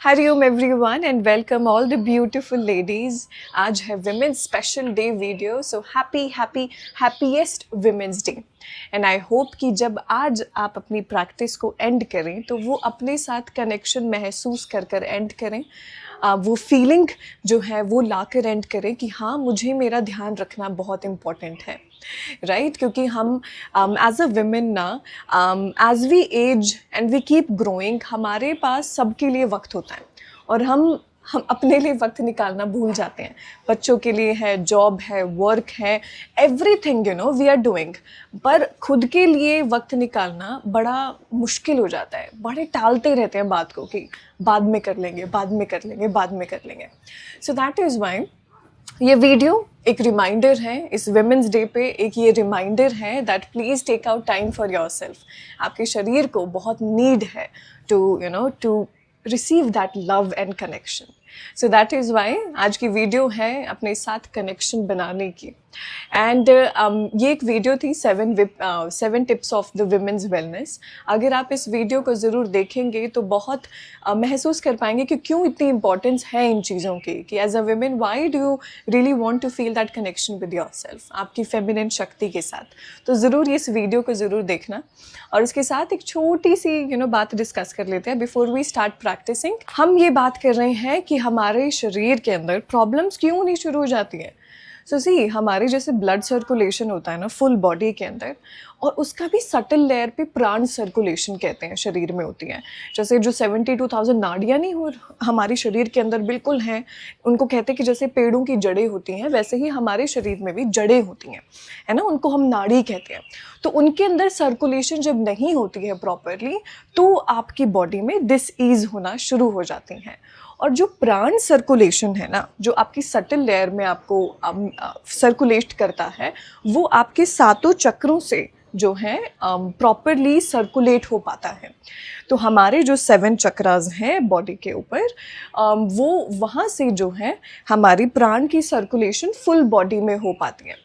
Hariom everyone and welcome all the beautiful ladies. आज है women's special day video, so happiest women's day. And I hope कि जब आज आप अपनी प्रैक्टिस को एंड करें तो वो अपने साथ कनेक्शन महसूस कर एंड करें। वो फीलिंग जो है वो ला कर एंड करें कि हाँ, मुझे मेरा ध्यान रखना बहुत इम्पॉर्टेंट है, राइट? क्योंकि हम एज अ विमेन ना, as we age and we keep growing, हमारे पास सबके लिए वक्त होता है और हम अपने लिए वक्त निकालना भूल जाते हैं। बच्चों के लिए है, जॉब है, वर्क है, एवरीथिंग वी आर डूइंग, पर खुद के लिए वक्त निकालना बड़ा मुश्किल हो जाता है। बड़े टालते रहते हैं बात को कि बाद में कर लेंगे, बाद में कर लेंगे, बाद में कर लेंगे। सो दैट इज़ वाई ये वीडियो एक रिमाइंडर है। इस विमेंस डे पे एक ये रिमाइंडर है that please take out time for yourself. आपके शरीर को बहुत नीड है to receive that love and connection. So that is why आज की वीडियो है अपने साथ कनेक्शन बनाने की। एंड ये एक वीडियो थी 7 tips of the women's wellness. अगर आप इस वीडियो को ज़रूर देखेंगे तो बहुत महसूस कर पाएंगे कि क्यों इतनी इंपॉर्टेंस है इन चीज़ों की, कि as a women why do you really want to feel that connection with yourself, आपकी फेमिनिन शक्ति के साथ। तो ज़रूर ये इस वीडियो को ज़रूर देखना। और इसके साथ एक छोटी सी बात डिस्कस कर लेते हैं बिफोर वी स्टार्ट प्रैक्टिसिंग। हम ये बात कर रहे हैं कि हमारे शरीर के अंदर प्रॉब्लम्स क्यों नहीं शुरू हो जाती हैं। सो सी, हमारे जैसे ब्लड सर्कुलेशन होता है ना फुल बॉडी के अंदर, और उसका भी सटल लेयर पे प्राण सर्कुलेशन कहते हैं शरीर में होती हैं। जैसे जो 72,000 नाड़ियाँ नहीं हो हमारे शरीर के अंदर बिल्कुल हैं, उनको कहते हैं कि जैसे पेड़ों की जड़ें होती हैं वैसे ही हमारे शरीर में भी जड़ें होती हैं, है ना, उनको हम नाड़ी कहते हैं। तो उनके अंदर सर्कुलेशन जब नहीं होती है प्रॉपरली तो आपकी बॉडी में डिसईज होना शुरू हो जाती हैं। और जो प्राण सर्कुलेशन है ना, जो आपकी सटल लेयर में आपको सर्कुलेट करता है, वो आपके सातों चक्रों से जो है प्रॉपरली सर्कुलेट हो पाता है। तो हमारे जो 7 चक्रास हैं बॉडी के ऊपर, वो वहाँ से जो है हमारी प्राण की सर्कुलेशन फुल बॉडी में हो पाती है।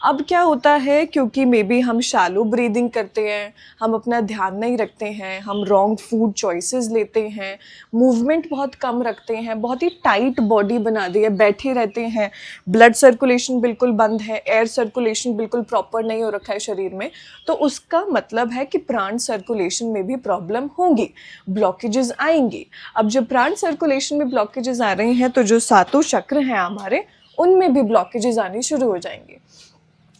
अब क्या होता है, क्योंकि मे बी हम शैलो ब्रीदिंग करते हैं, हम अपना ध्यान नहीं रखते हैं, हम रॉन्ग फूड चॉइसेस लेते हैं, मूवमेंट बहुत कम रखते हैं, बहुत ही टाइट बॉडी बना दी है, बैठे रहते हैं, ब्लड सर्कुलेशन बिल्कुल बंद है, एयर सर्कुलेशन बिल्कुल प्रॉपर नहीं हो रखा है शरीर में, तो उसका मतलब है कि प्राण सर्कुलेशन में भी प्रॉब्लम होंगी, ब्लॉकेजेस आएंगी। अब जब प्राण सर्कुलेशन में ब्लॉकेजेस आ रहे हैं तो जो सातों चक्र हैं हमारे, उनमें भी ब्लॉकेजेस आनी शुरू हो जाएंगे।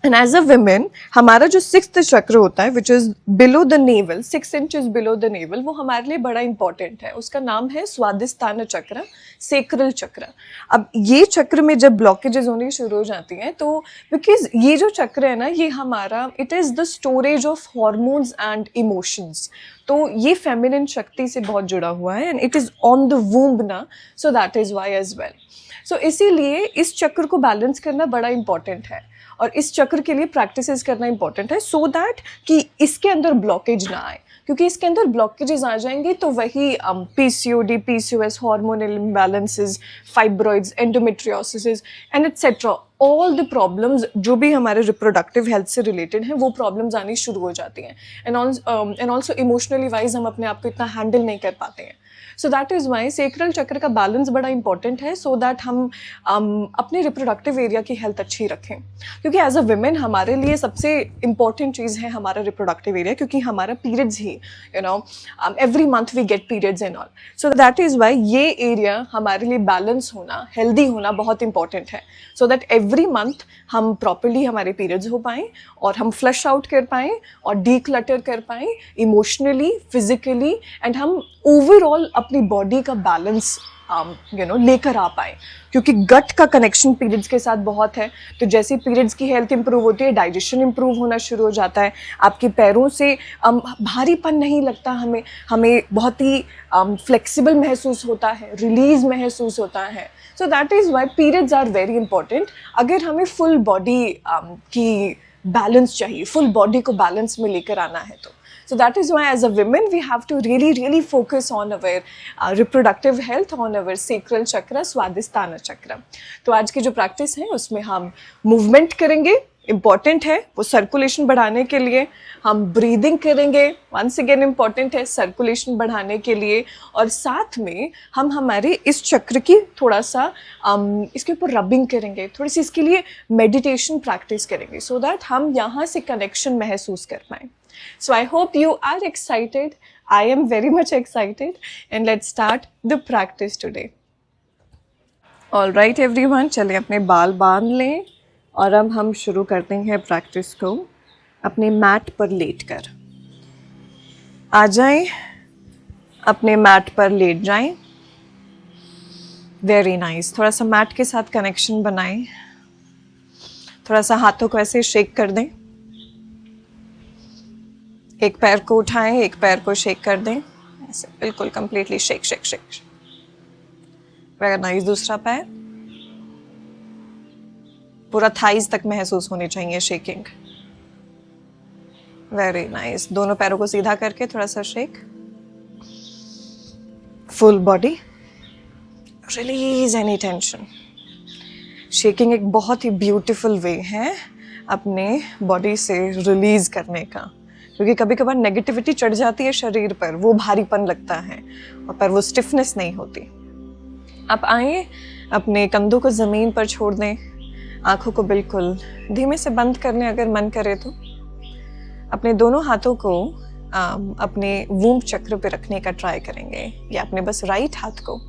एंड एज अ विमेन हमारा जो 6th चक्र होता है which is below the naval, 6 inches below the naval, वो हमारे लिए बड़ा इंपॉर्टेंट है। उसका नाम है स्वादिष्ठान चक्र, सेक्रल चक्र। अब ये चक्र में जब ब्लॉकेजेस होनी शुरू हो जाती हैं तो बिकॉज ये जो चक्र है ना, ये हमारा it is the storage of hormones and emotions. तो ये फेमिनिन शक्ति से बहुत जुड़ा हुआ है and it is on the womb ना, so that is why as well. So इसीलिए इस चक्र को बैलेंस करना बड़ा इंपॉर्टेंट है और इस चक्र के लिए प्रैक्टिसेस करना इंपॉर्टेंट है, सो दैट कि इसके अंदर ब्लॉकेज ना आए। क्योंकि इसके अंदर ब्लॉकेजेस आ जाएंगे तो वही PCOD, PCOS, hormonal imbalances, fibroids, endometriosis and etcetera, all the problems जो भी हमारे रिप्रोडक्टिव हेल्थ से रिलेटेड हैं वो प्रॉब्लम्स आनी शुरू हो जाती हैं। एंड ऑल्सो इमोशनली वाइज हम अपने आप को इतना हैंडल नहीं कर पाते हैं। सो दैट इज़ वाई सेक्रल चक्र का बैलेंस बड़ा इंपॉर्टेंट है, सो दैट हम अपने रिप्रोडक्टिव एरिया की हेल्थ अच्छी रखें। क्योंकि एज अ विमेन हमारे लिए सबसे इंपॉर्टेंट चीज़ है हमारा रिप्रोडक्टिव एरिया, क्योंकि हमारा पीरियड्स ही every month we get periods and all. So that is why ये एरिया हमारे लिए बैलेंस होना, हेल्दी होना बहुत इंपॉर्टेंट है, सो दैट एवरी मंथ हम प्रॉपरली हमारे पीरियड्स हो पाएँ और हम फ्लश आउट कर पाएँ और डीक्लटर कर पाएँ इमोशनली, फिजिकली, एंड हम ओवरऑल अपनी बॉडी का बैलेंस लेकर आ पाए। क्योंकि गट का कनेक्शन पीरियड्स के साथ बहुत है, तो जैसे पीरियड्स की हेल्थ इंप्रूव होती है, डाइजेशन इंप्रूव होना शुरू हो जाता है, आपके पैरों से भारीपन नहीं लगता, हमें बहुत ही फ्लेक्सिबल महसूस होता है, रिलीज महसूस होता है। So that is why periods are very important. अगर हमें फुल बॉडी की बैलेंस चाहिए, फुल बॉडी को बैलेंस में लेकर आना है तो So that is why as a women we have to really focus on our reproductive health, on our sacral chakra, स्वादिष्ठान चक्र। तो आज की जो प्रैक्टिस है उसमें हम मूवमेंट करेंगे, इम्पॉर्टेंट है, वो सर्कुलेशन बढ़ाने के लिए हम ब्रीदिंग करेंगे, वंस अगेन इम्पॉर्टेंट है सर्कुलेशन बढ़ाने के लिए, और साथ में हम हमारे इस चक्र की थोड़ा सा इसके ऊपर रबिंग करेंगे, थोड़ी सी इसके लिए मेडिटेशन प्रैक्टिस करेंगे सो दैट हम यहाँ से कनेक्शन महसूस कर पाएँ. So I hope you are excited. I am very much excited, and let's start the practice today. All right everyone, चलिए अपने बाल बांध लें और अब हम शुरू करते हैं प्रैक्टिस को. अपने मैट पर लेटकर आ जाएं, अपने मैट पर लेट जाएं. Very nice. थोड़ा सा मैट के साथ कनेक्शन बनाएं, थोड़ा सा हाथों को ऐसे शेक कर दें. एक पैर को उठाएं, एक पैर को शेक कर दें, ऐसे बिल्कुल completely shake shake shake. Very nice. दूसरा पैर पूरा थाइज तक महसूस होनी चाहिए शेकिंग. Very nice. दोनों पैरों को सीधा करके थोड़ा सा shake. Full body, release any tension. Shaking एक बहुत ही ब्यूटीफुल वे है अपने बॉडी से रिलीज करने का, क्योंकि कभी कभार नेगेटिविटी चढ़ जाती है शरीर पर, वो भारीपन लगता है और पर वो स्टिफनेस नहीं होती. आप आए, अपने कंधों को ज़मीन पर छोड़ दें, आँखों को बिल्कुल धीमे से बंद कर लें अगर मन करे तो. अपने दोनों हाथों को अपने वूम्ब चक्र पे रखने का ट्राई करेंगे, या अपने बस राइट हाथ को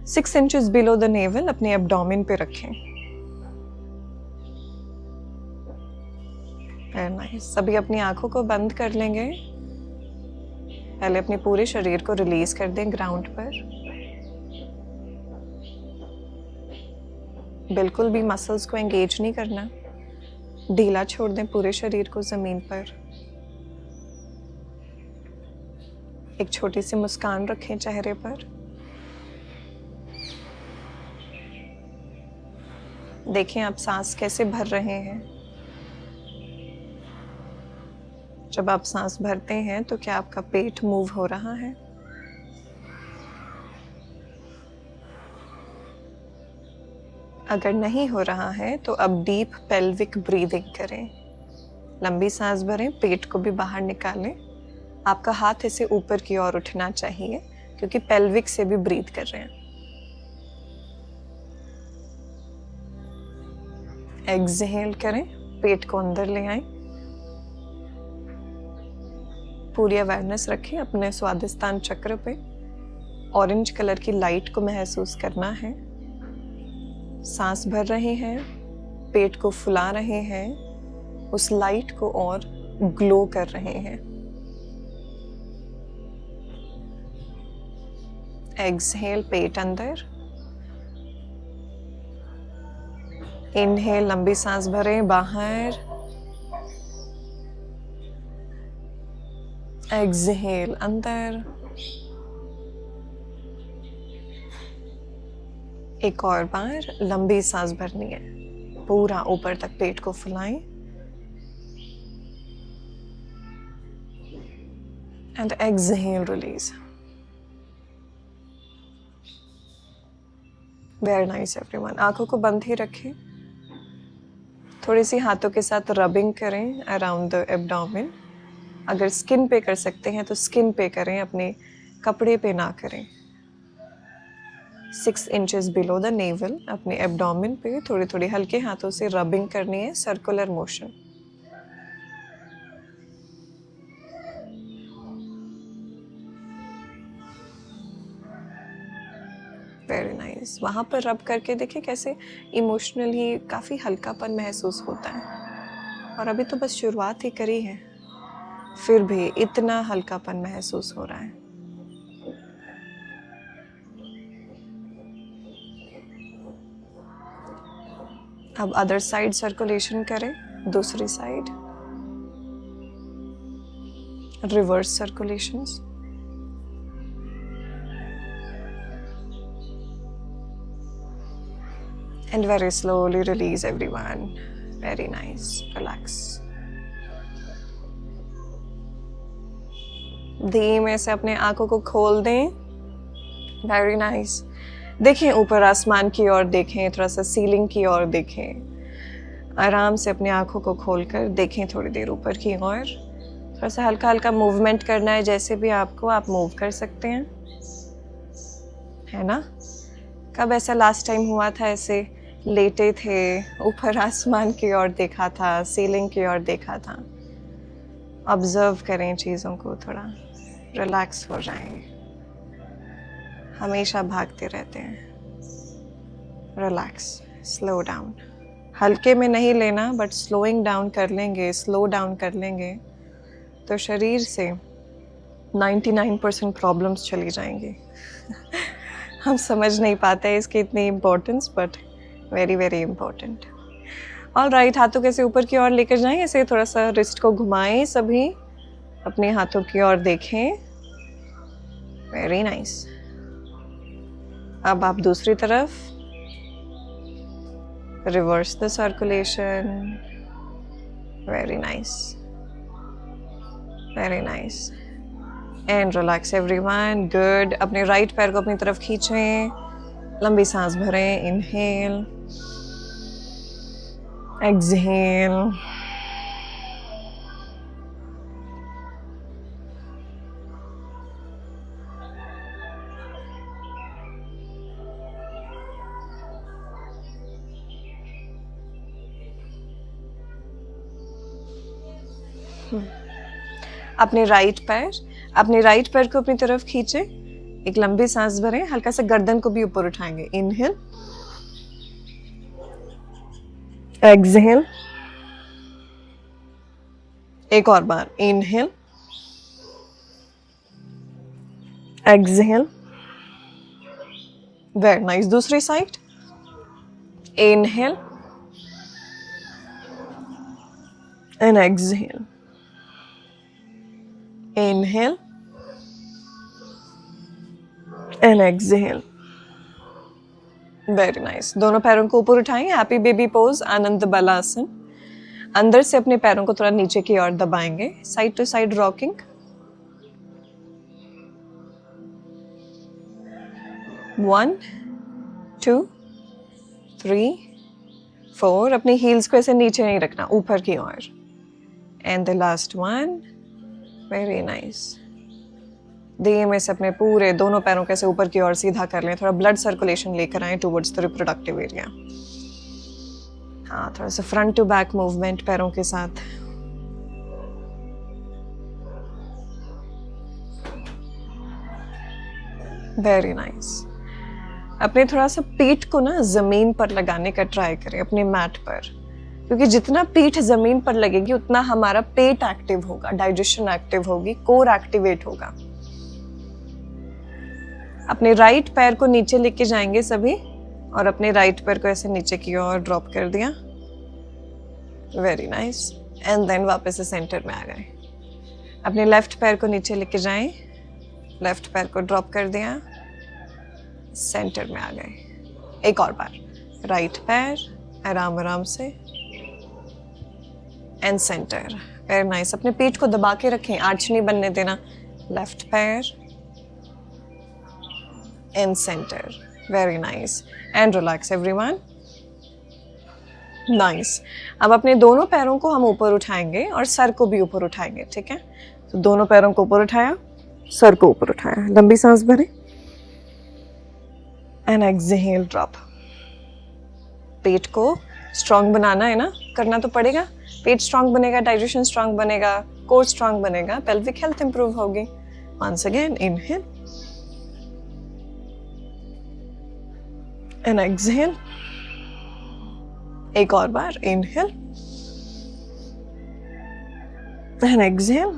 6 इंचेस बिलो द नेवल अपने एब्डोमेन पे रखें. नाइस. सभी अपनी आंखों को बंद कर लेंगे. पहले अपने पूरे शरीर को रिलीज कर दें ग्राउंड पर. बिल्कुल भी मसल्स को एंगेज नहीं करना, ढीला छोड़ दें पूरे शरीर को जमीन पर. एक छोटी सी मुस्कान रखें चेहरे पर. देखें आप सांस कैसे भर रहे हैं. जब आप सांस भरते हैं तो क्या आपका पेट मूव हो रहा है? अगर नहीं हो रहा है तो अब डीप पेल्विक ब्रीदिंग करें. लंबी सांस भरें, पेट को भी बाहर निकालें. आपका हाथ ऐसे ऊपर की ओर उठना चाहिए क्योंकि पेल्विक से भी ब्रीथ कर रहे हैं. एक्सहेल करें, पेट को अंदर ले आएं. पूरी अवेयरनेस रखें अपने स्वादिष्टान चक्र पे. ऑरेंज कलर की लाइट को महसूस करना है. सांस भर रहे हैं, पेट को फुला रहे हैं, उस लाइट को और ग्लो कर रहे हैं. एक्सहेल, पेट अंदर. इनहेल, लंबी सांस भरें, बाहर. एक्सहेल, अंदर. एक और बार लंबी सांस भरनी है, पूरा ऊपर तक पेट को फुलाएं. And exhale, release. Very nice everyone. आंखों को बंद ही रखें. थोड़ी सी हाथों के साथ रबिंग करें अराउंड द एब्डोमेन. अगर स्किन पे कर सकते हैं तो स्किन पे करें, अपने कपड़े पे ना करें. 6 इंचेस बिलो द नेवल अपने एब्डोमेन पे थोड़ी थोड़ी हल्के हाथों से रबिंग करनी है, सर्कुलर मोशन. Very nice. वहाँ पर रब करके देखिए कैसे इमोशनली काफ़ी हल्कापन महसूस होता है. और अभी तो बस शुरुआत ही करी है, फिर भी इतना हल्कापन महसूस हो रहा है. अब अदर साइड सर्कुलेशन करें, दूसरी side. Reverse circulations. And very slowly release everyone. Very nice. Relax. धीमे से अपने आंखों को खोल दें. Very nice. देखें ऊपर आसमान की ओर, देखें थोड़ा सा सीलिंग की ओर देखें. आराम से अपनी आँखों को खोलकर देखें थोड़ी देर ऊपर की ओर। थोड़ा सा हल्का हल्का मूवमेंट करना है, जैसे भी आपको आप मूव कर सकते हैं, है ना। कब ऐसा लास्ट टाइम हुआ था ऐसे लेटे थे, ऊपर आसमान की ओर देखा था, सीलिंग की ओर देखा था। ऑब्जर्व करें चीज़ों को, थोड़ा रिलैक्स हो जाएंगे। हमेशा भागते रहते हैं। Relax, slow down. हल्के में नहीं लेना, बट स्लोइंग डाउन कर लेंगे, स्लो डाउन कर लेंगे तो शरीर से 99% प्रॉब्लम्स चली जाएंगी। हम समझ नहीं पाते इसकी इतनी importance, but very very important. All right, हाथों कैसे ऊपर की ओर लेकर जाएं, ऐसे थोड़ा सा रिस्ट को घुमाएं, सभी अपने हाथों की ओर देखें। Very nice. अब आप दूसरी तरफ, reverse the circulation. Very nice, very nice. And relax everyone. Good. अपने राइट पैर को अपनी तरफ खींचें, लंबी सांस भरें। Inhale, exhale. अपने राइट पैर को अपनी तरफ खींचे, एक लंबी सांस भरें, हल्का सा गर्दन को भी ऊपर उठाएंगे। Inhale, exhale. एक और बार, इनहेल, एक्सहेल। Very nice. दूसरी side, inhale and exhale. Inhale and exhale. Very nice. दोनों पैरों को ऊपर उठाएं, हैप्पी बेबी पोज, आनंद बलासन। अंदर से अपने पैरों को थोड़ा नीचे की ओर दबाएंगे, साइड टू साइड रॉकिंग। 1 2 3 4। अपनी हील्स को ऐसे नीचे नहीं रखना, ऊपर की ओर। And the last one. Very nice. धीमे से अपने पूरे दोनों पैरों के ऐसे ऊपर की ओर सीधा कर लें, थोड़ा ब्लड सर्कुलेशन लेकर आए टुवर्ड्स द रिप्रोडक्टिव एरिया। हाँ, थोड़ा सा फ्रंट टू बैक मूवमेंट पैरों के साथ। Very nice. अपने थोड़ा सा पीठ को ना जमीन पर लगाने का ट्राई करें, अपने मैट पर, क्योंकि जितना पीठ जमीन पर लगेगी उतना हमारा पेट एक्टिव होगा, डाइजेशन एक्टिव होगी, कोर एक्टिवेट होगा। अपने राइट पैर को नीचे लेके जाएंगे सभी, और अपने राइट पैर को ऐसे नीचे की ओर ड्रॉप कर दिया। Very nice. एंड देन वापस से सेंटर में आ गए। अपने लेफ्ट पैर को नीचे लेके जाएं, लेफ्ट पैर को ड्रॉप कर दिया, सेंटर में आ गए। एक और बार, राइट पैर आराम आराम से, एंड सेंटर। Very nice. अपने पीठ को दबा के रखें, आर्च नहीं बनने देना। लेफ्ट पैर and centre. Very nice. And relax everyone. Nice. अब अपने दोनों पैरों को हम ऊपर उठाएंगे और सर को भी ऊपर उठाएंगे, ठीक है। तो दोनों पैरों को ऊपर उठाया, सर को ऊपर उठाया, लंबी सांस भरें एंड एक्सहेल, ड्रॉप। पेट को स्ट्रांग बनाना है ना, करना तो पड़ेगा। पेट स्ट्रांग बनेगा, डाइजेशन स्ट्रांग बनेगा, कोर स्ट्रांग बनेगा, पेल्विक हेल्थ इंप्रूव होगी। Once again, inhale and exhale. एक और बार, inhale and exhale.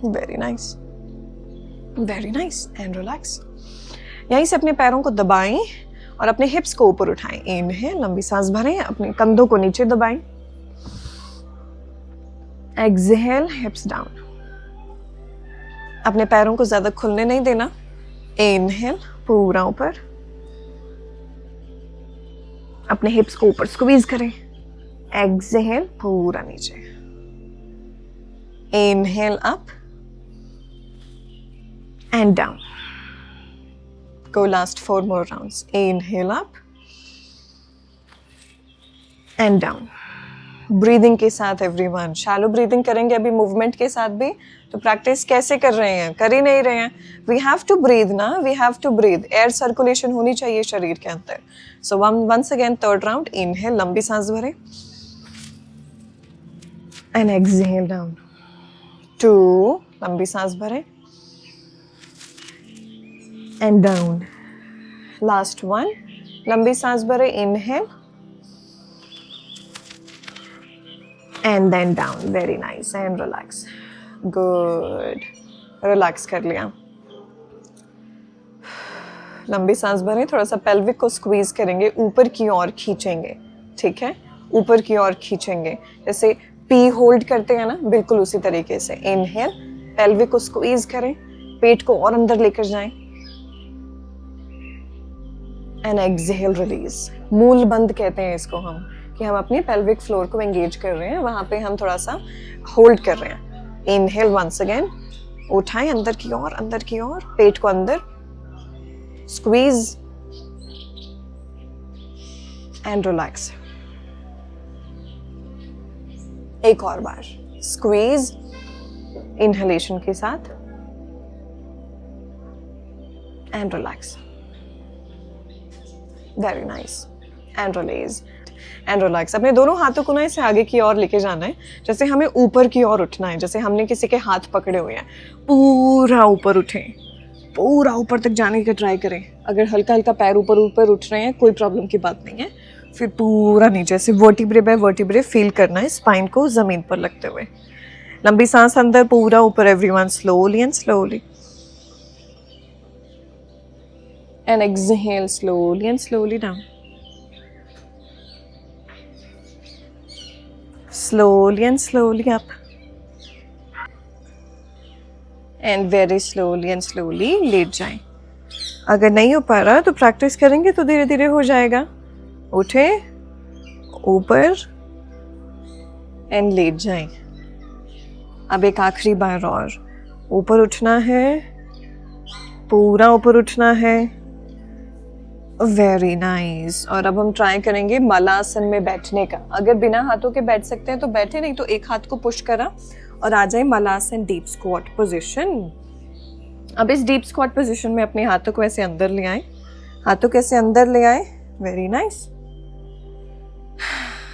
Very nice, very nice. And relax. यहीं से अपने पैरों को दबाएं और अपने हिप्स को ऊपर उठाएं। इनहेल, लंबी सांस भरें, अपने कंधों को नीचे दबाएं। Exhale, हिप्स down. अपने पैरों को ज्यादा खुलने नहीं देना। इनहेल, पूरा ऊपर, अपने हिप्स को ऊपर स्क्वीज करें। एक्सहेल, पूरा नीचे। Inhale, up and down. Go last 4 more rounds. Inhale up and down. Breathing के साथ एवरीवन, शैलो ब्रीदिंग करेंगे अभी मूवमेंट के साथ भी। तो प्रैक्टिस कैसे कर रहे हैं, कर ही नहीं रहे हैं। वी हैव टू ब्रीद ना, we have to breathe, air circulation होनी चाहिए शरीर के अंदर। So once again third round, inhale, लंबी सांस भरें एंड एक्सहेल डाउन। 2, लंबी सांस भरें एंड डाउन। लास्ट 1, लंबी सांस भरें, inhale and then down. Very nice and relax. Good, relax कर लिया। लंबी सांस भरें, थोड़ा सा पेल्विक को स्क्वीज करेंगे, ऊपर की ओर खींचेंगे, ठीक है, ऊपर की ओर खींचेंगे। जैसे पी होल्ड करते हैं ना, बिल्कुल उसी तरीके से। इनहेल, पेल्विक को स्क्वीज करें, पेट को और अंदर लेकर जाएं एंड एक्सहेल, रिलीज। मूल बंद कहते हैं इसको हम, कि हम अपनी पेल्विक फ्लोर को एंगेज कर रहे हैं, वहां पे हम थोड़ा सा होल्ड कर रहे हैं। इनहेल वंस अगेन, उठाएं अंदर की ओर, अंदर की ओर, पेट को अंदर स्क्वीज एंड रिलैक्स। एक और बार स्क्वीज इनहेलेशन के साथ and relax. Very nice and release and relax. अपने दोनों हाथों को ना इसे आगे की ओर लेके जाना है, जैसे हमें ऊपर की ओर उठना है। जैसे हमने किसी के हाथ पकड़े हुए हैं, पूरा ऊपर उठें, पूरा ऊपर तक जाने का ट्राई करें। अगर हल्का हल्का पैर ऊपर ऊपर उठ रहे हैं, कोई प्रॉब्लम की बात नहीं है। फिर पूरा नीचे से वर्टिब्रे बाय वर्टिब्रे फील करना है स्पाइन को जमीन पर लगते हुए। लंबी सांस अंदर, पूरा ऊपर everyone, slowly and slowly and exhale slowly and slowly down. Slowly and slowly up and very slowly and slowly लेट जाएं। अगर नहीं हो पा रहा तो प्रैक्टिस करेंगे तो धीरे धीरे हो जाएगा। उठे, ऊपर एंड लेट जाएं। अब एक आखिरी बार और, ऊपर उठना है, पूरा ऊपर उठना है। Very nice. और अब हम ट्राई करेंगे मलासन में बैठने का। अगर बिना हाथों के बैठ सकते हैं तो बैठे, नहीं तो एक हाथ को पुश करा और आ जाए मलासन डीप स्क्वाट पोजीशन। अब इस डीप स्क्वाट पोजीशन में अपने हाथों को ऐसे अंदर ले आए, हाथों को ऐसे अंदर ले आए। Very nice.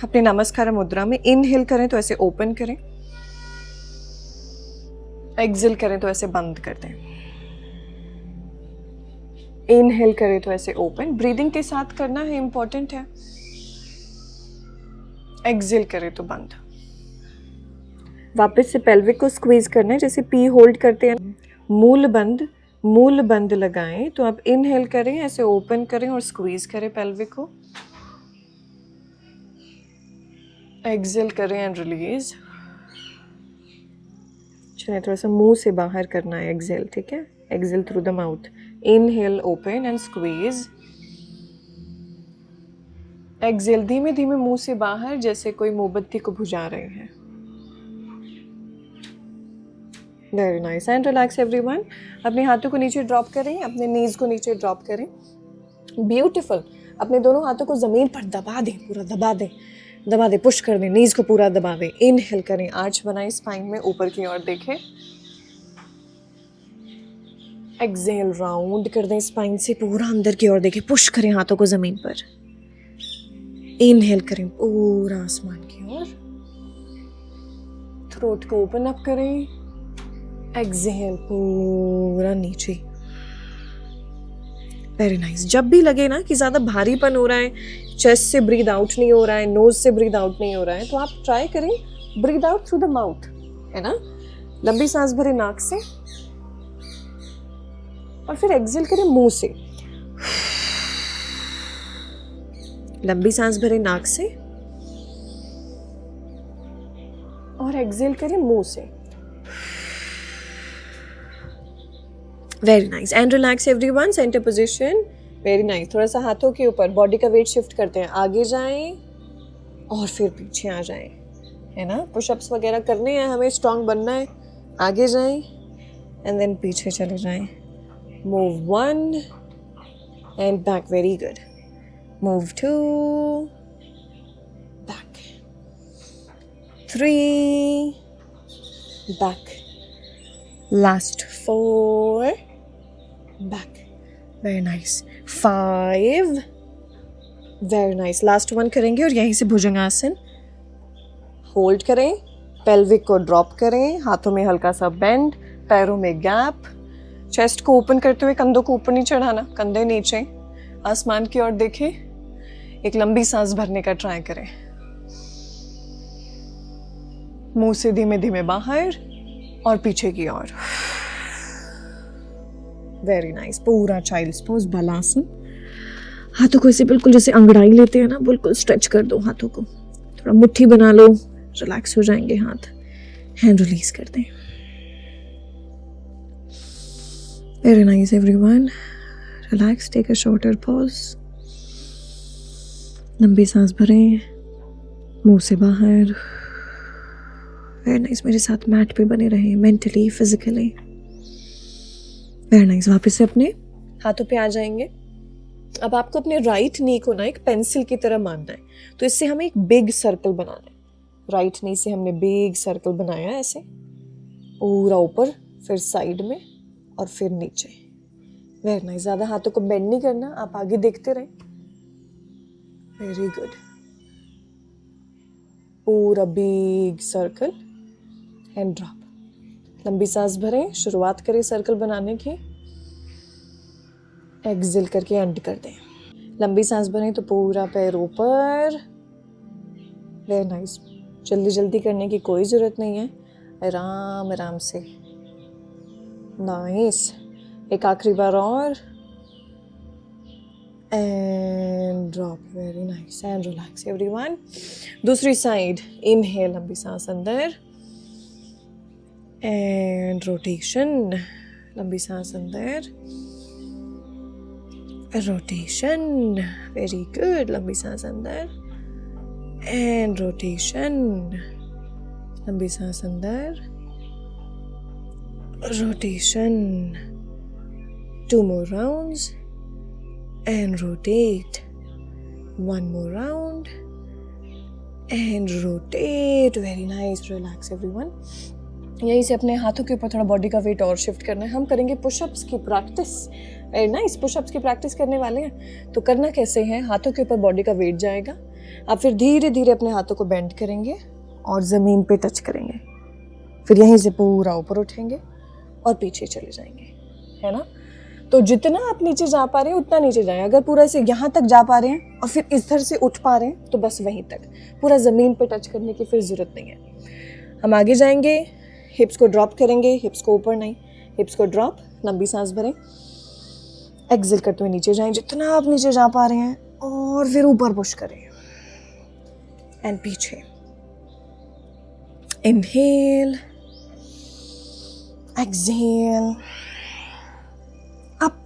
अपने नमस्कार मुद्रा में इनहेल करें तो ऐसे ओपन करें, एक्सहेल करें तो ऐसे बंद कर दें। इनहेल करें तो ऐसे ओपन, ब्रीदिंग के साथ करना है, इंपॉर्टेंट है। एक्सहेल करें तो बंद। वापस से पेल्विक को स्क्वीज करना है, जैसे पी होल्ड करते हैं। मूल बंद लगाएं। तो आप इनहेल करें, ऐसे ओपन करें और स्क्वीज करें पेल्विक को। एक्सहेल करें एंड रिलीज। चलिए, थोड़ा सा मुंह से बाहर करना है एक्सहेल, ठीक है। Exhale through the mouth. Inhale, open and squeeze. Exhale धीमे धीमे मुंह से बाहर, जैसे कोई मोमबत्ती को बुझा रहे हैं। Very nice and relax everyone. अपने हाथों को नीचे ड्रॉप करें, अपने नीज को नीचे ड्रॉप करें। ब्यूटीफुल। अपने दोनों हाथों को जमीन पर दबा दें, पूरा दबा दें, पुश कर दें, नीज को पूरा दबा दें। इनहेल करें, आर्च बनाएं स्पाइन में, ऊपर की ओर देखें। एक्सहेल, राउंड कर दें स्पाइन से, पूरा अंदर की ओर देखें, पुश करें हाथों को जमीन पर। इनहेल करें, पूरा आसमान की ओर। थ्रोट को ओपन अप करें। एक्सहेल, पूरा नीचे। Very nice. जब भी लगे ना कि ज्यादा भारीपन हो रहा है, चेस्ट से ब्रीद आउट नहीं हो रहा है, नोज से ब्रीद आउट नहीं हो रहा है, तो आप ट्राई करें breathe out through the mouth, है ना। लंबी सांस भरे नाक से और फिर एक्सहेल करें मुंह से। लंबी सांस भरे नाक से और एक्सहेल करें मुंह से। Very nice and relax everyone. Centre position. Very nice. थोड़ा सा हाथों के ऊपर बॉडी का वेट शिफ्ट करते हैं, आगे जाएं और फिर पीछे आ जाएं, है ना। पुशअप्स वगैरह करने हैं, हमें स्ट्रांग बनना है। आगे जाएं एंड देन पीछे चले जाएं। Move 1 and back. Very good. Move 2, back. 3, back. Last 4, back. Very nice. 5, very nice. Last 1 करेंगे और यहीं से भुजंगासन. होल्ड करें, पेल्विक को ड्रॉप करें, हाथों में हल्का सा बेंड, पैरों में गैप, चेस्ट को ओपन करते हुए कंधों को ऊपर नहीं चढ़ाना, कंधे नीचे, आसमान की ओर देखें. एक लंबी सांस भरने का ट्राई करें. मुंह से धीमे धीमे बाहर और पीछे की ओर. Very nice. पूरा चाइल्ड्स पोज, बालासन. हाथों को ऐसे बिल्कुल जैसे अंगड़ाई लेते हैं ना, बिल्कुल स्ट्रेच कर दो हाथों को. थोड़ा मुट्ठी बना लो, रिलैक्स हो जाएंगे हाथ. हैंड रिलीज कर दें. Very nice everyone. Relax, take a shorter pause. लंबी सांस भरें, मुंह से बाहर. Very nice. मेरे साथ मैट पे बने रहें, मेंटली, फिजिकली. Very nice. वापस से अपने हाथों पे आ जाएंगे. अब आपको अपने राइट नी को ना एक पेंसिल की तरह मानना है. तो इससे हमें एक बिग सर्कल बनाना है. राइट नी से हमने बिग सर्कल बनाया ऐसे, पूरा ऊपर, फिर साइड में और फिर नीचे. Very nice. ज़्यादा हाथों को बेंड नहीं करना, आप आगे देखते रहें. Very good. पूरा बिग सर्कल एंड ड्रॉप. लंबी सांस भरें, शुरुआत करें सर्कल बनाने की. एक्सहेल करके एंड कर दें. लंबी सांस भरें तो पूरा पैर ऊपर. Very nice. जल्दी जल्दी करने की कोई ज़रूरत नहीं है, आराम आराम से. नाइस. एक आखिरी बार और. And drop. Very nice. And relax everyone. दूसरी साइड. इनहेल, लंबी सांस अंदर. एंड रोटेशन, लंबी सांस अंदर. रोटेशन. Very good. लंबी सांस अंदर. And rotation. लंबी सांस अंदर. Rotation. 2 more rounds and rotate. 1 more round and rotate. Very nice. Relax everyone. यहीं से अपने हाथों के ऊपर थोड़ा बॉडी का वेट और शिफ्ट करना है. हम करेंगे पुशअप्स की प्रैक्टिस. Very nice. पुशअप्स की प्रैक्टिस करने वाले हैं. तो करना कैसे है, हाथों के ऊपर बॉडी का वेट जाएगा. आप फिर धीरे धीरे अपने हाथों को बेंड करेंगे और ज़मीन पे टच करेंगे. फिर यहीं से पूरा ऊपर उठेंगे और पीछे चले जाएंगे, है ना. तो जितना आप नीचे जा पा रहे हैं उतना नीचे जाएं. अगर पूरा से यहाँ तक जा पा रहे हैं और फिर इधर से उठ पा रहे हैं तो बस वहीं तक. पूरा ज़मीन पे टच करने की फिर ज़रूरत नहीं है. हम आगे जाएंगे. हिप्स को ड्रॉप करेंगे, हिप्स को ऊपर नहीं, हिप्स को ड्रॉप. लंबी सांस भरें, एक्सहेल करते हुए नीचे जाएं जितना आप नीचे जा पा रहे हैं और फिर ऊपर पुश करें एंड पीछे. Inhale, exhale, up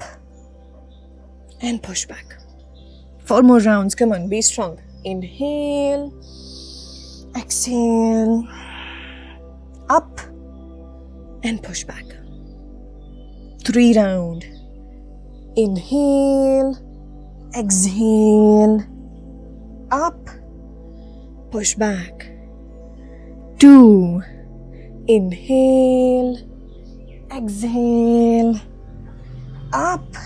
and push back. 4 more rounds. Come on, be strong. Inhale, exhale, up and push back. 3 round. Inhale, exhale, up, push back. 2. Inhale, exhale, up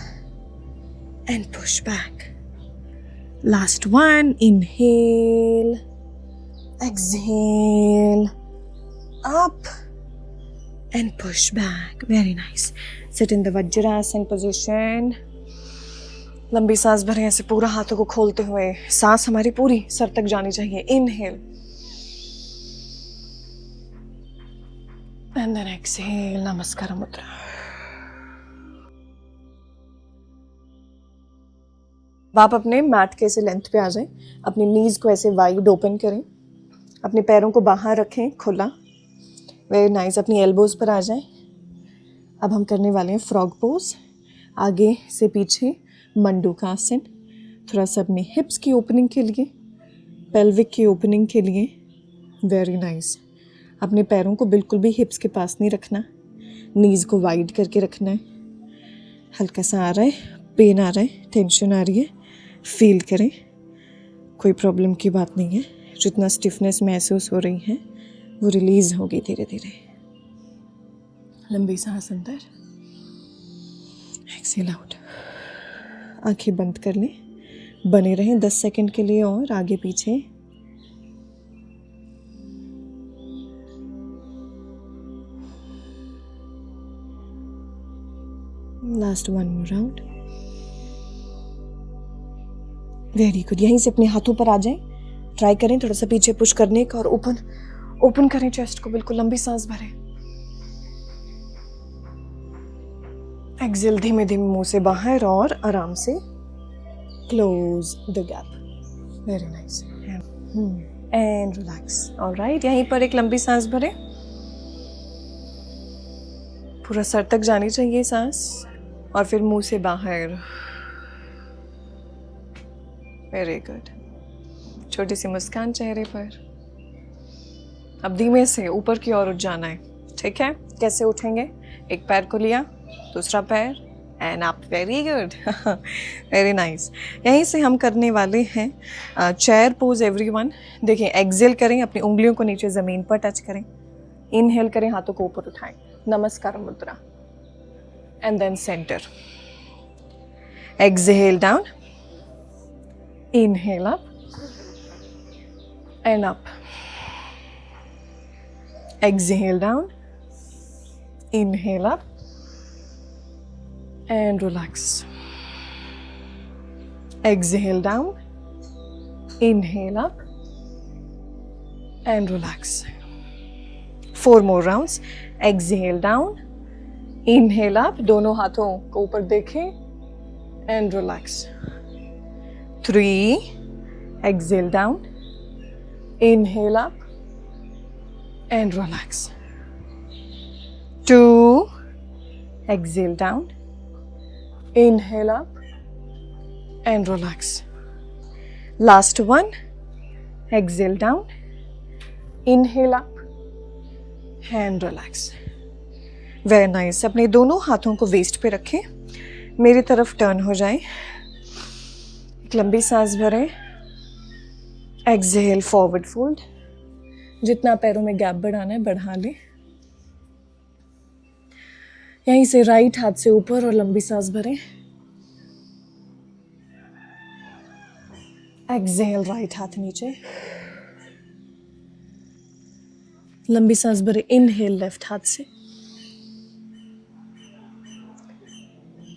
and push back. Last 1. Inhale, exhale, up and push back. Very nice. Sit in the Vajrasana position. लंबी सांस भरें ऐसे पूरा हाथों को खोलते हुए. सांस हमारी पूरी सर तक जानी चाहिए. Inhale and then exhale. नमस्कार मुद्रा. आप अपने मैट के ऐसे लेंथ पे आ जाएं. अपनी नीज को ऐसे वाइड ओपन करें. अपने पैरों को बाहर रखें खुला. Very nice. अपनी एल्बोज पर आ जाएं. अब हम करने वाले हैं फ्रॉग पोज. आगे से पीछे मंडूकासन. थोड़ा सा अपनी हिप्स की ओपनिंग के लिए, पेल्विक की ओपनिंग के लिए. Very nice. अपने पैरों को बिल्कुल भी हिप्स के पास नहीं रखना. नीज को वाइड करके रखना है. हल्का सा आ रहा है, पेन आ रहा है, टेंशन आ रही है, फील करें. कोई प्रॉब्लम की बात नहीं है. जितना स्टिफनेस महसूस हो रही है वो रिलीज होगी धीरे धीरे। लंबी सांस अंदर, एक्सेल आउट। आंखें बंद कर लें, बने रहें 10 सेकंड के लिए और आगे पीछे। Last 1 more round. Very good. यहीं से अपने हाथों पर आ जाएं। ट्राई करें थोड़ा सा पीछे पुश करने का और ओपन करें चेस्ट को, बिल्कुल लंबी सांस भरें। एक्सेल धीमे धीमे मुंह से बाहर और आराम से close the gap. Very nice and relax. Alright, यहीं पर एक लंबी सांस भरें। पूरा सर तक जानी चाहिए सांस और फिर मुंह से बाहर। Very good. छोटी सी मुस्कान चेहरे पर। अब धीमे से ऊपर की ओर उठ जाना है, ठीक है? कैसे उठेंगे? एक पैर को लिया, दूसरा पैर and up. Very good, very nice. यहीं से हम करने वाले हैं चेयर पोज एवरीवन। देखिए, एक्सेल करें, अपनी उंगलियों को नीचे ज़मीन पर टच करें। इनहेल करें, हाथों को ऊपर उठाएं, नमस्कार मुद्रा। And then centre. Exhale down, inhale up and up. Exhale down, inhale up and relax. Exhale down, inhale up and relax. 4 more rounds. Exhale down, inhale up, दोनों हाथों को ऊपर देखें and relax. 3, exhale down, inhale up and relax. 2, exhale down, inhale up and relax. Last one, exhale down, inhale up and relax. Very nice. अपने दोनों हाथों को waste पे रखें, मेरी तरफ टर्न हो जाएं। एक लंबी सांस भरें। Exhale, forward fold. जितना पैरों में गैप बढ़ाना है बढ़ा लें। यहीं से राइट हाथ से ऊपर और लंबी सांस भरें। एक्सहेल, राइट हाथ नीचे, लंबी सांस भरें। इनहेल, लेफ्ट हाथ से,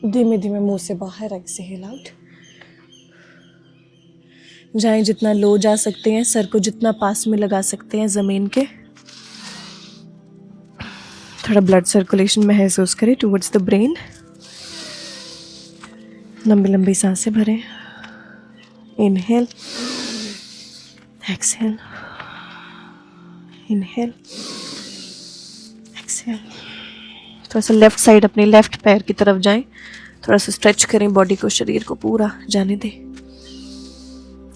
धीमे धीमे मुंह से बाहर। Exhale out. जाएं जितना लो जा सकते हैं, सर को जितना पास में लगा सकते हैं ज़मीन के। थोड़ा ब्लड सर्कुलेशन महसूस करें टुवर्ड्स द ब्रेन। लंबी लंबी सांसें भरें। Inhale, exhale, inhale, exhale. थोड़ा सा लेफ्ट साइड अपने लेफ्ट पैर की तरफ जाएं। थोड़ा सा स्ट्रेच करें बॉडी को, शरीर को पूरा जाने दें।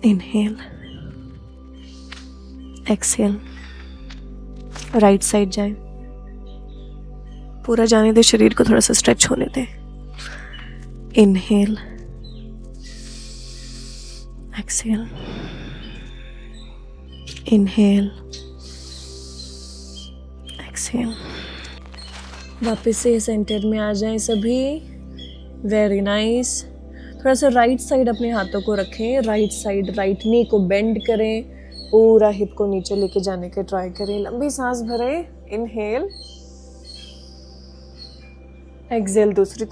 Inhale, exhale. राइट साइड जाएं, पूरा जाने दे, शरीर को थोड़ा सा स्ट्रेच होने दे। Inhale, exhale, inhale, exhale. वापस से सेंटर में आ जाएं सभी। Very nice. थोड़ा सा राइट साइड अपने हाथों को रखें। राइट साइड, राइट नी को बेंड करें, पूरा हिप को नीचे लेके जाने के ट्राई करें। लंबी सांस भरें। इनहेल, एक्सहेल, दूसरी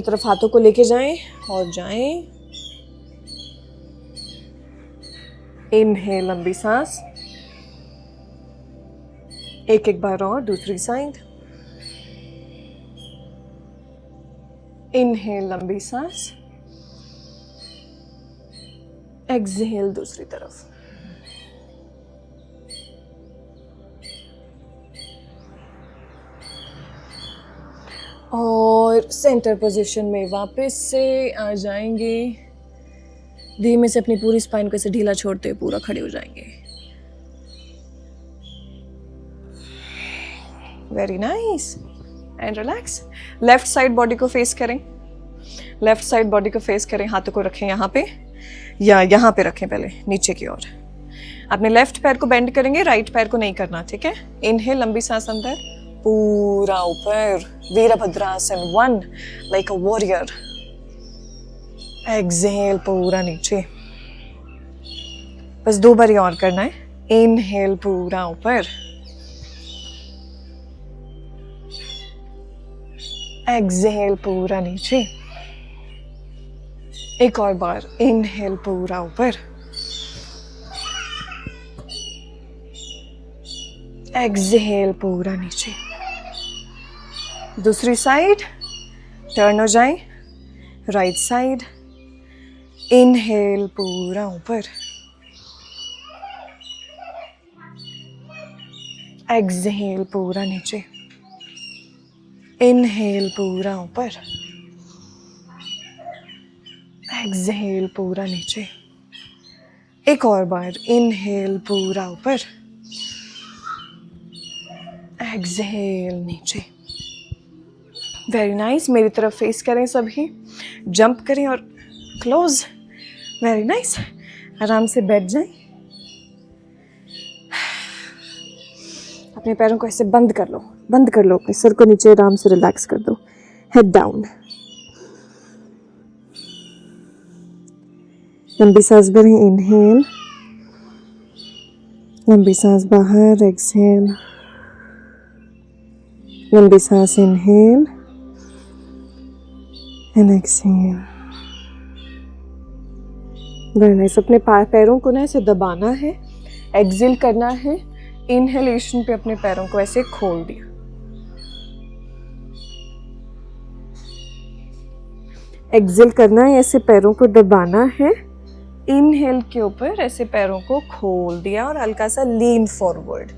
तरफ हाथों को लेके जाएं और जाएं। इनहेल, लंबी सांस। एक बार और, दूसरी साइड। इनहेल, लंबी सांस। एक्सहेल, दूसरी तरफ। और सेंटर पोजीशन में वापस से आ जाएंगे। धीमे से अपनी पूरी स्पाइन को ऐसे ढीला छोड़ते हुए पूरा खड़े हो जाएंगे। Very nice and relax. Left side body को फेस करें। लेफ्ट साइड बॉडी को फेस करें। हाथों को रखें यहाँ पे या यहाँ पे रखें, पहले नीचे की ओर। अपने लेफ्ट पैर को बेंड करेंगे, राइट पैर को नहीं करना, ठीक है। इनहेल, लंबी सांस अंदर, पूरा ऊपर, Virabhadrasana 1 like a warrior. Exhale, पूरा नीचे। बस 2 बार और करना है। इनहेल, पूरा ऊपर, एक्सहेल, पूरा नीचे। एक और बार, इनहेल, पूरा ऊपर, एक्सहेल, पूरा नीचे। दूसरी साइड टर्न हो जाए, राइट साइड, इनहेल, पूरा ऊपर, एक्सहेल, पूरा नीचे। इनहेल, पूरा ऊपर, एक्सहेल, पूरा नीचे। एक और बार, इनहेल, पूरा ऊपर, एक्सहेल, नीचे। Very nice. मेरी तरफ फेस करें सभी, जंप करें और क्लोज। Very nice. आराम से बैठ जाएं। अपने पैरों को ऐसे बंद कर लो, बंद कर लो, अपने सर को नीचे आराम से रिलैक्स कर दो। Head down. लंबी सांस भरें, इनहेल, लंबी सांस बाहर, एक्सहेल, लंबी सांस, inhale and exhale. Very nice. अपने पैरों को ना ऐसे दबाना है, एक्सहेल करना है। इनहेलेशन पे अपने पैरों को ऐसे खोल दिया, एक्सहेल करना है, ऐसे पैरों को दबाना है। इनहेल के ऊपर ऐसे पैरों को खोल दिया और हल्का सा लीन फॉरवर्ड।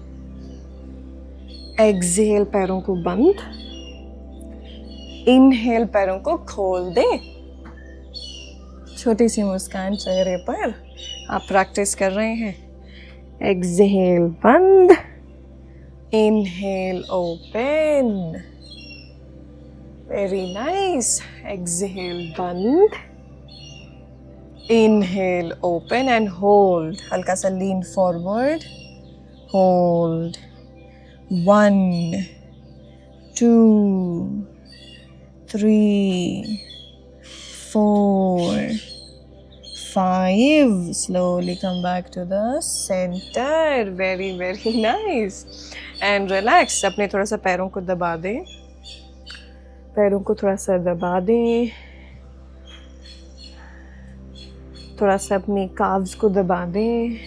एक्सहेल, पैरों को बंद, इनहेल, पैरों को खोल दे। छोटी सी मुस्कान चेहरे पर, आप प्रैक्टिस कर रहे हैं। एक्सहेल, बंद, inhale, open. Very nice. Exhale, बंद, इनहेल, ओपन एंड होल्ड। हल्का सा lean forward, hold. 1 2 3 4 5. Slowly come back to the center. Very very nice. And relax. अपने थोड़ा सा पैरों को दबा दें, पैरों को थोड़ा सा दबा दें, थोड़ा सा अपनी काव्स को दबा दें,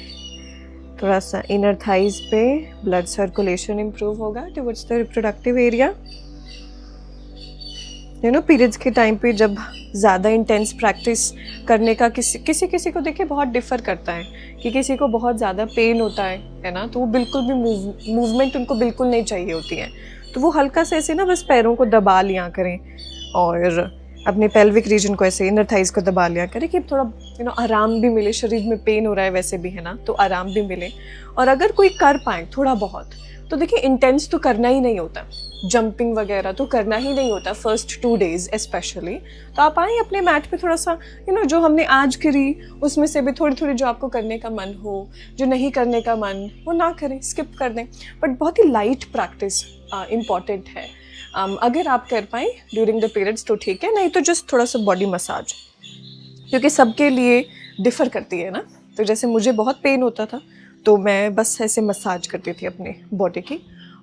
थोड़ा सा इनर थाइज पे ब्लड सर्कुलेशन इम्प्रूव होगा towards the reproductive area. You know, periods के टाइम पे जब ज़्यादा इंटेंस प्रैक्टिस करने का किसी को देखिए बहुत डिफ़र करता है कि किसी को बहुत ज़्यादा पेन होता है ना, तो वो बिल्कुल भी मूवमेंट उनको बिल्कुल नहीं चाहिए होती है। तो वो हल्का से ऐसे ना बस पैरों को दबा लिया करें और अपने पेल्विक रीजन को ऐसे इनर थाइज को दबा लिया करें कि थोड़ा आराम भी मिले। शरीर में पेन हो रहा है वैसे भी है ना, तो आराम भी मिले। और अगर कोई कर पाए थोड़ा बहुत, तो देखिए इंटेंस तो करना ही नहीं होता, जंपिंग वगैरह तो करना ही नहीं होता फर्स्ट 2 days स्पेशली। तो आप आए अपने मैट पे थोड़ा सा जो हमने आज करी उसमें से भी थोड़ी जो आपको करने का मन हो, जो नहीं करने का मन वो ना करें, स्किप कर दें। बट बहुत ही लाइट प्रैक्टिस इम्पॉर्टेंट है। अगर आप कर पाएँ ड्यूरिंग द पीरियड्स तो ठीक है, नहीं तो जस्ट थोड़ा सा बॉडी मसाज, क्योंकि सबके लिए डिफ़र करती है ना। तो जैसे मुझे बहुत पेन होता था तो मैं बस ऐसे मसाज करती थी अपने बॉडी की,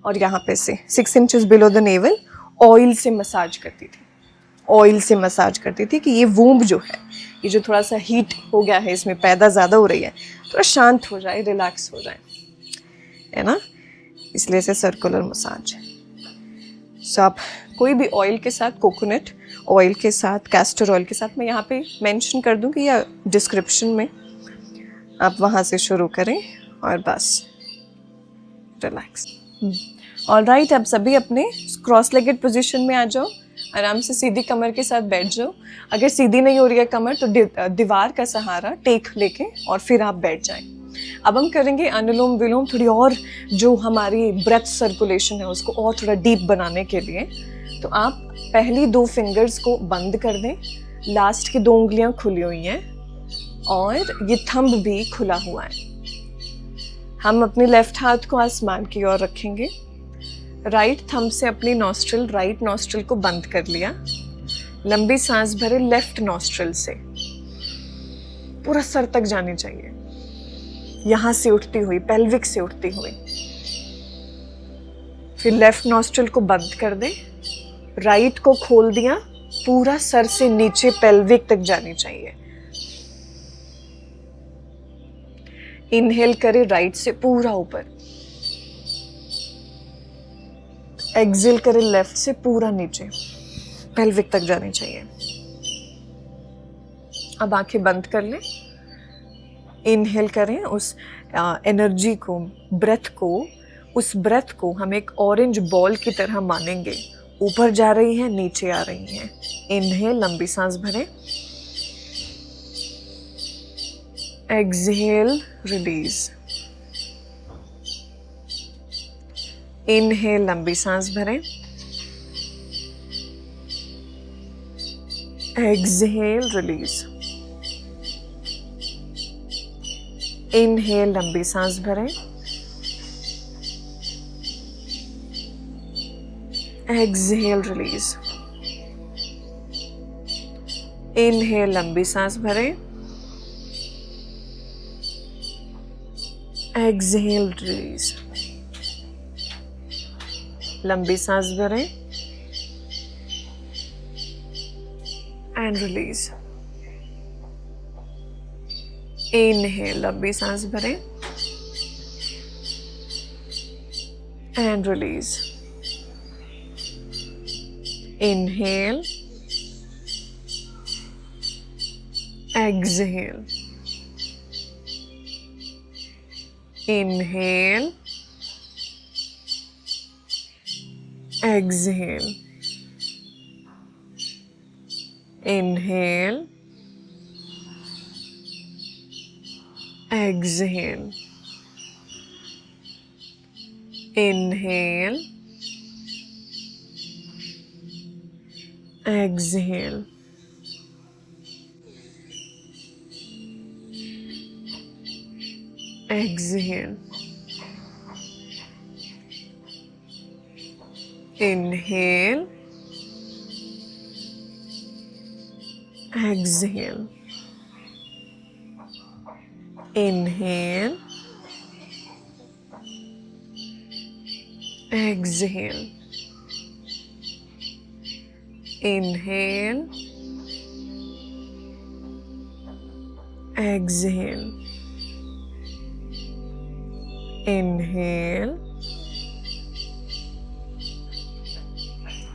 और यहाँ पे से 6 inches below the naval oil से मसाज करती थी, ऑयल से मसाज करती थी कि ये वूम्ब जो है, ये जो थोड़ा सा हीट हो गया है, इसमें पैदा ज़्यादा हो रही है, थोड़ा शांत हो जाए, रिलैक्स हो जाए, है ना। इसलिए से सर्कुलर मसाज। सो आप कोई भी ऑयल के साथ, कोकोनट ऑयल के साथ, कैस्टर ऑयल के साथ, मैं यहाँ पे मेंशन कर दूँगी या डिस्क्रिप्शन में, आप वहाँ से शुरू करें और बस रिलैक्स। ऑलराइट, आप सभी अपने क्रॉस लेगेड पोजीशन में आ जाओ, आराम से सीधी कमर के साथ बैठ जाओ। अगर सीधी नहीं हो रही है कमर तो दीवार का सहारा टेक लेके और फिर आप बैठ जाएं। अब हम करेंगे अनुलोम विलोम, थोड़ी और जो हमारी ब्रेथ सर्कुलेशन है उसको और थोड़ा डीप बनाने के लिए। तो आप पहली 2 फिंगर्स को बंद कर दें, लास्ट की 2 उंगलियां खुली हुई हैं और ये थंब भी खुला हुआ है। हम अपने लेफ्ट हाथ को आसमान की ओर रखेंगे, राइट थंब से अपनी नॉस्ट्रिल, राइट नॉस्ट्रिल को बंद कर लिया। लंबी सांस भरे लेफ्ट नॉस्ट्रिल से, पूरा सर तक जानी चाहिए, यहां से उठती हुई, पेल्विक से उठती हुई। फिर लेफ्ट नॉस्ट्रिल को बंद कर दें, राइट को खोल दिया, पूरा सर से नीचे पेल्विक तक जानी चाहिए। इनहेल करें राइट से पूरा ऊपर, एक्सहेल करें लेफ्ट से पूरा नीचे, पेल्विक तक जानी चाहिए। अब आंखें बंद कर लें, इनहेल करें उस एनर्जी को, ब्रेथ को, उस ब्रेथ को हम एक ऑरेंज बॉल की तरह मानेंगे, ऊपर जा रही है, नीचे आ रही है। इनहेल, लंबी सांस भरें, एक्सहेल, रिलीज। इनहेल, लंबी सांस भरें, एक्सहेल, रिलीज। इनहेल, लंबी सांस भरें, एक्सहेल, रिलीज। इनहेल, लंबी सांस भरें, एक्सहेल, रिलीज। लंबी सांस भरें एंड रिलीज। इनहेल, लंबी सांस भरें and release. Inhale, exhale, inhale, exhale, inhale, exhale, inhale, exhale, exhale, inhale, exhale, inhale, exhale, inhale, exhale, inhale,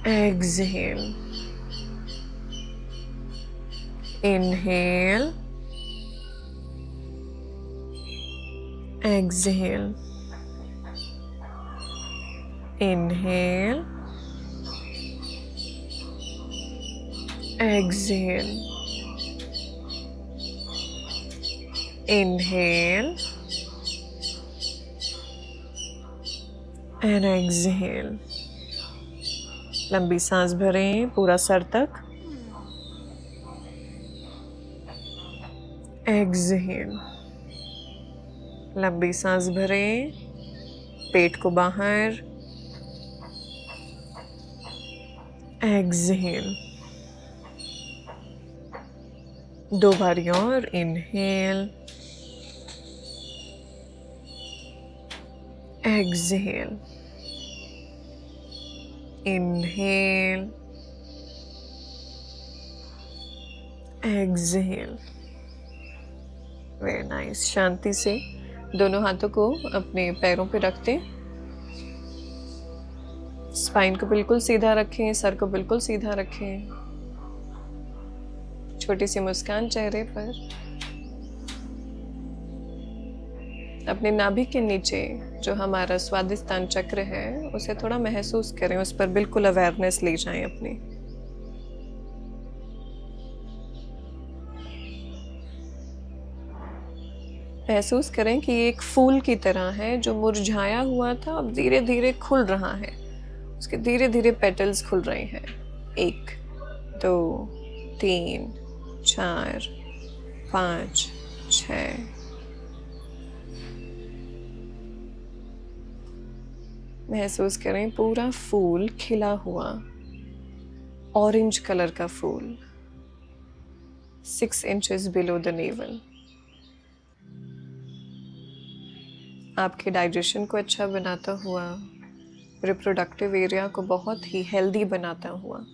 exhale, inhale, exhale, inhale, exhale, inhale and exhale। लंबी सांस भरें पूरा सर तक, एक्सहेल। लंबी सांस भरें, पेट को बाहर, एक्सहेल। दो बारी और, inhale, exhale, inhale, exhale। Very nice. शांति से दोनों हाथों को अपने पैरों पे रखते, स्पाइन को बिल्कुल सीधा रखें, सर को बिल्कुल सीधा रखें, छोटी सी मुस्कान चेहरे पर। अपने नाभि के नीचे जो हमारा स्वादिष्टान चक्र है उसे थोड़ा महसूस करें, उस पर बिल्कुल अवेयरनेस ले जाएं अपनी। महसूस करें कि ये एक फूल की तरह है जो मुरझाया हुआ था, अब धीरे धीरे खुल रहा है, उसके धीरे धीरे पेटल्स खुल रहे हैं। 1 2 3 4 5 6 महसूस करें पूरा फूल खिला हुआ, ऑरेंज कलर का फूल, 6 इंचेस बिलो द नेवल। आपके डाइजेशन को अच्छा बनाता हुआ, रिप्रोडक्टिव एरिया को बहुत ही हेल्दी बनाता हुआ।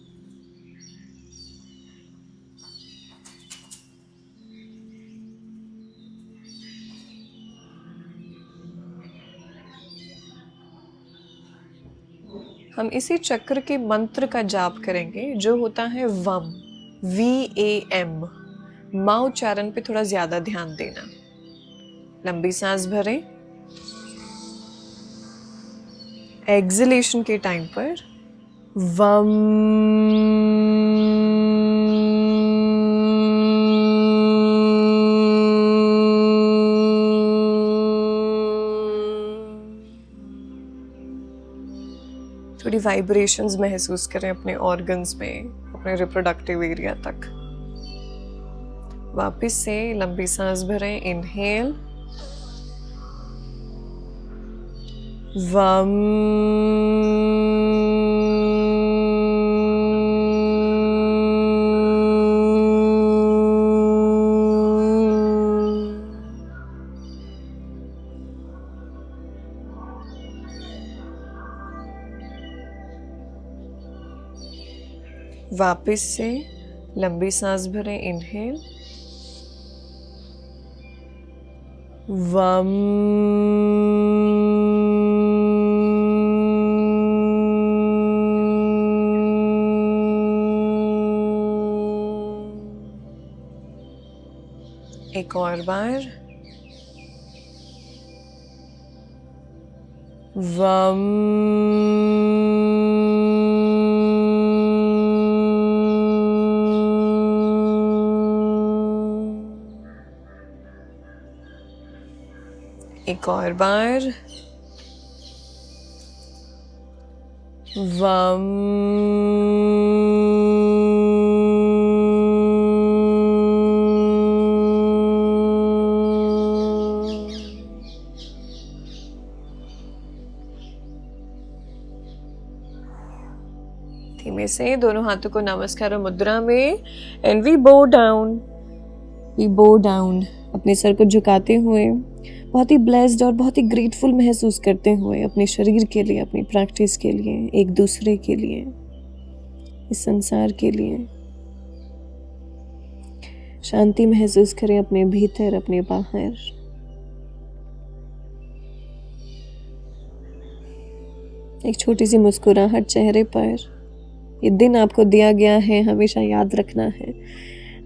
हम इसी चक्र के मंत्र का जाप करेंगे जो होता है वम, VAM। माँ उच्चारण पे थोड़ा ज्यादा ध्यान देना। लंबी सांस भरें, एक्सलेशन के टाइम पर वम। थोड़ी वाइब्रेशंस महसूस करें अपने ऑर्गन्स में, अपने रिप्रोडक्टिव एरिया तक। वापस से लंबी सांस भरें, इनहेल, वम। वापस से लंबी सांस भरें, इनहेल, वम। एक और बार, वम। एक और बार, वम। धीमे से दोनों हाथों को नमस्कार मुद्रा में, एंड वी बो डाउन, अपने सर को झुकाते हुए, बहुत ही ब्लेस्ड और बहुत ही ग्रेटफुल महसूस करते हुए अपने शरीर के लिए, अपनी प्रैक्टिस के लिए, एक दूसरे के लिए, इस संसार के लिए। शांति महसूस करें अपने भीतर, अपने बाहर। एक छोटी सी मुस्कुराहट चेहरे पर। ये दिन आपको दिया गया है, हमेशा याद रखना है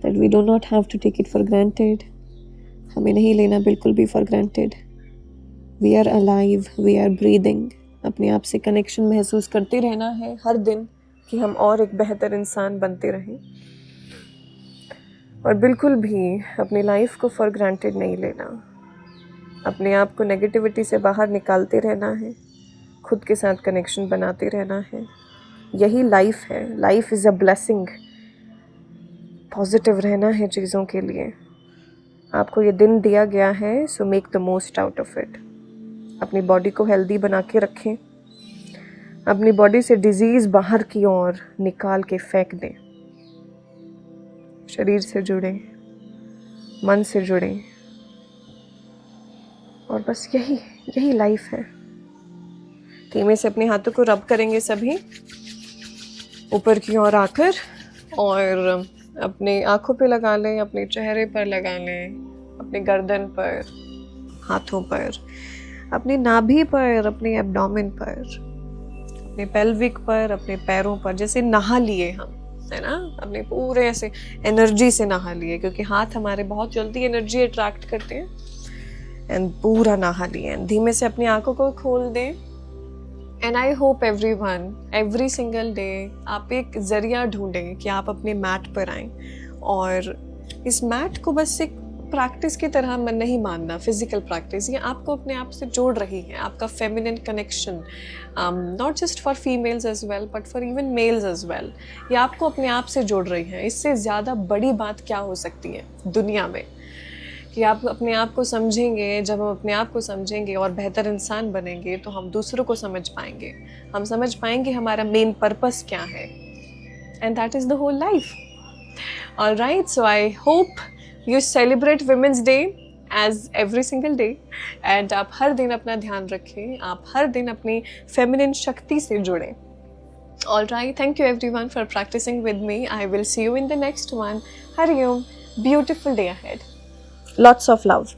that we do not have to take it for granted। हमें नहीं लेना बिल्कुल भी for granted। We are alive, we are breathing। अपने आप से कनेक्शन महसूस करते रहना है हर दिन कि हम और एक बेहतर इंसान बनते रहें, और बिल्कुल भी अपनी लाइफ को for granted नहीं लेना। अपने आप को नेगेटिविटी से बाहर निकालते रहना है, खुद के साथ कनेक्शन बनाते रहना है। यही लाइफ है। Life is a blessing. Positive रहना है चीज़ों के लिए। आपको ये दिन दिया गया है, so make the most out of it. अपनी बॉडी को हेल्दी बना के रखें। अपनी बॉडी से डिजीज़ बाहर की ओर निकाल के फेंक दें। शरीर से जुड़ें, मन से जुड़ें, और बस यही लाइफ है। धीमे से अपने हाथों को रब करेंगे सभी ऊपर की ओर आकर, और अपने आँखों पे लगा लें, अपने चेहरे पर लगा लें, अपने गर्दन पर, हाथों पर, अपनी नाभि पर, अपने एब्डोमेन पर, अपने पेल्विक पर, अपने पैरों पर। जैसे नहा लिए हम, है ना, अपने पूरे ऐसे एनर्जी से नहा लिए, क्योंकि हाथ हमारे बहुत जल्दी एनर्जी अट्रैक्ट करते हैं। एंड पूरा नहा लिए। धीमे से अपनी आँखों को खोल दें। And I hope everyone every single day आप एक ज़रिया ढूंढें कि आप अपने मैट पर आएँ, और इस मैट को बस एक प्रैक्टिस की तरह मन नहीं मानना, फिजिकल प्रैक्टिस। ये आपको अपने आप से जोड़ रही है। आपका feminine connection, not just for females as well but for even males as well, ये आपको अपने आप से जोड़ रही है। इससे ज़्यादा बड़ी बात क्या हो सकती है दुनिया में, कि आप अपने आप को समझेंगे, जब हम अपने आप को समझेंगे और बेहतर इंसान बनेंगे तो हम दूसरों को समझ पाएंगे, हम समझ पाएंगे हमारा मेन पर्पस क्या है, and that is the whole life. Alright, so I hope you celebrate Women's Day as every single day, and आप हर दिन अपना ध्यान रखें, आप हर दिन अपनी feminine शक्ति से जुड़ें. Alright, thank you everyone for practicing with me. I will see you in the next one. Hari Om, beautiful day ahead. Lots of love.